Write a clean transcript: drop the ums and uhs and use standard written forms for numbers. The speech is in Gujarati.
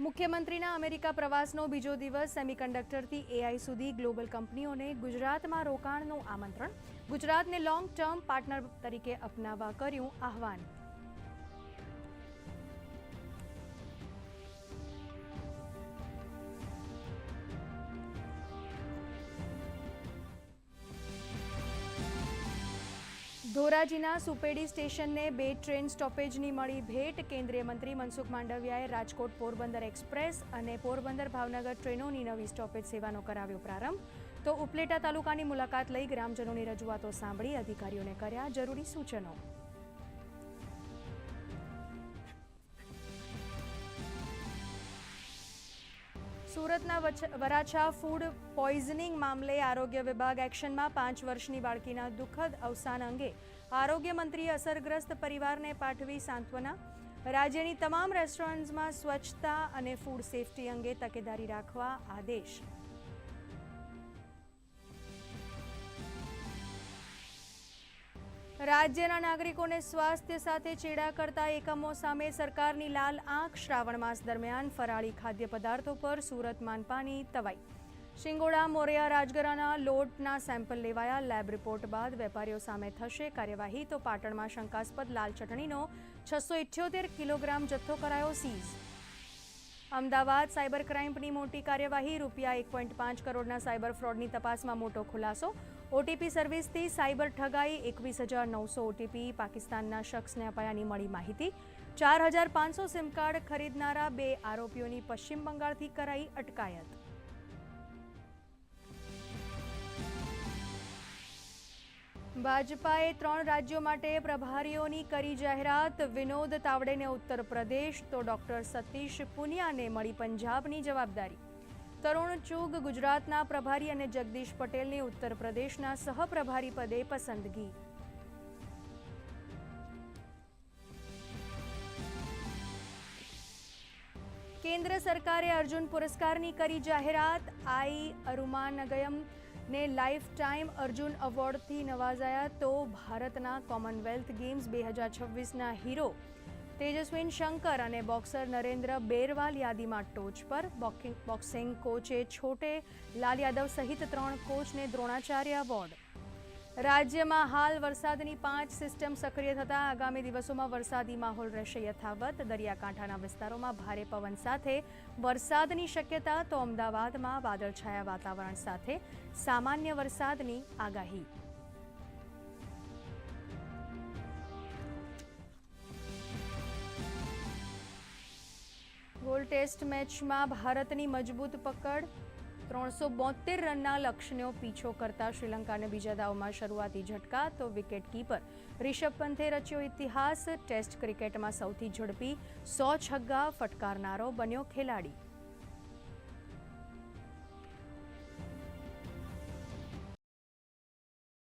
મુખ્યમંત્રીના અમેરિકા પ્રવાસનો બીજો દિવસ સેમિકન્ડક્ટરથી એઆઈ સુધી ગ્લોબલ કંપનીઓને ગુજરાતમાં રોકાણનું આમંત્રણ. ગુજરાતને લોંગ ટર્મ પાર્ટનર તરીકે અપનાવવા કર્યું આહ્વાન. ધોરાજીના સુપેડી સ્ટેશનને 2 ટ્રેન સ્ટોપેજની મળી ભેટ. કેન્દ્રીય મંત્રી મનસુખ માંડવિયાએ રાજકોટ પોરબંદર એક્સપ્રેસ અને પોરબંદર ભાવનગર ટ્રેનોની નવી સ્ટોપેજ સેવાનો કરાવ્યો પ્રારંભ. તો ઉપલેટા તાલુકાની મુલાકાત લઈ ગ્રામજનોની રજૂઆતો સાંભળી અધિકારીઓને કર્યા જરૂરી સૂચનો. સુરતના વરાછા ફૂડ પોઈઝનિંગ મામલે આરોગ્ય વિભાગ એક્શનમાં. 5 વર્ષની બાળકીના દુઃખદ અવસાન અંગે આરોગ્ય મંત્રીએ અસરગ્રસ્ત પરિવારને પાઠવી સાંત્વના. રાજ્યની તમામ રેસ્ટોરન્ટ્સમાં સ્વચ્છતા અને ફૂડ સેફટી અંગે તકેદારી રાખવા આદેશ. રાજ્યના નાગરિકોને સ્વાસ્થ્ય સાથે ચેડા કરતા એકમો સામે સરકારની લાલ આંખ. શ્રાવણ માસ દરમિયાન ફરાળી ખાદ્ય પદાર્થો પર સુરત માનપાની તવાઈ. શિંગોડા મોરિયા રાજગરાના લોટના સેમ્પલ લેવાયા. લેબ રિપોર્ટ બાદ વેપારીઓ સામે થશે કાર્યવાહી. તો પાટણમાં શંકાસ્પદ લાલ ચટણીનો 678 કિલોગ્રામ જથ્થો કરાયો સીઝ. અમદાવાદ સાયબર ક્રાઇમની મોટી કાર્યવાહી. રૂપિયા 1.5 કરોડના સાયબર ફ્રોડની તપાસમાં મોટો ખુલાસો. ઓટીપી સર્વિસથી સાયબર ઠગાઈ. 21,900 ઓટીપી પાકિસ્તાનના શખ્સને અપાયાની મળી માહિતી. 4,500 સિમ કાર્ડ ખરીદનારા 2 આરોપીઓની પશ્ચિમ બંગાળથી કરાઈ અટકાયત. ભાજપાએ 3 રાજ્યો માટે પ્રભારીઓની કરી જાહેરાત. વિનોદ તાવડેને ઉત્તર પ્રદેશ તો ડોક્ટર સતીશ પુનિયાને મળી પંજાબની જવાબદારી. તરુણ ચુગ ગુજરાતના પ્રભારી અને જગદીશ પટેલની ઉત્તર પ્રદેશના સહપ્રભારી પદે પસંદગી. કેન્દ્ર સરકારે અર્જુન પુરસ્કારની કરી જાહેરાત. આઈ અરુમાનગયમને લાઈફ ટાઈમ અર્જુન એવોર્ડથી નવાજાયા. તો ભારતના કોમનવેલ્થ ગેમ્સ 2026ના હીરો તેજસ્વીન શંકર અને બોક્સર નરેન્દ્ર બેરવાલ યાદીમાં ટોચ પર. બોક્સિંગ કોચે છોટે લાલ યાદવ સહિત 3 કોચને દ્રોણાચાર્ય એવોર્ડ. રાજ્યમાં હાલ વરસાદની 5 સિસ્ટમ સક્રિય થતાં આગામી દિવસોમાં વરસાદી માહોલ રહેશે યથાવત. દરિયાકાંઠાના વિસ્તારોમાં ભારે પવન સાથે વરસાદની શક્યતા. તો અમદાવાદમાં વાદળછાયા વાતાવરણ સાથે સામાન્ય વરસાદની આગાહી. ગોલ્ડ ટેસ્ટ મેચમાં ભારતની મજબૂત પકડ. 372 રનના લક્ષ્યનો પીછો કરતા શ્રીલંકાને બીજા દાવમાં શરૂઆતી ઝટકા. તો વિકેટ કીપર રિષભ પંતે રચ્યો ઇતિહાસ. ટેસ્ટ ક્રિકેટમાં સૌથી ઝડપી 100 છગ્ગા ફટકારનારો બન્યો ખેલાડી.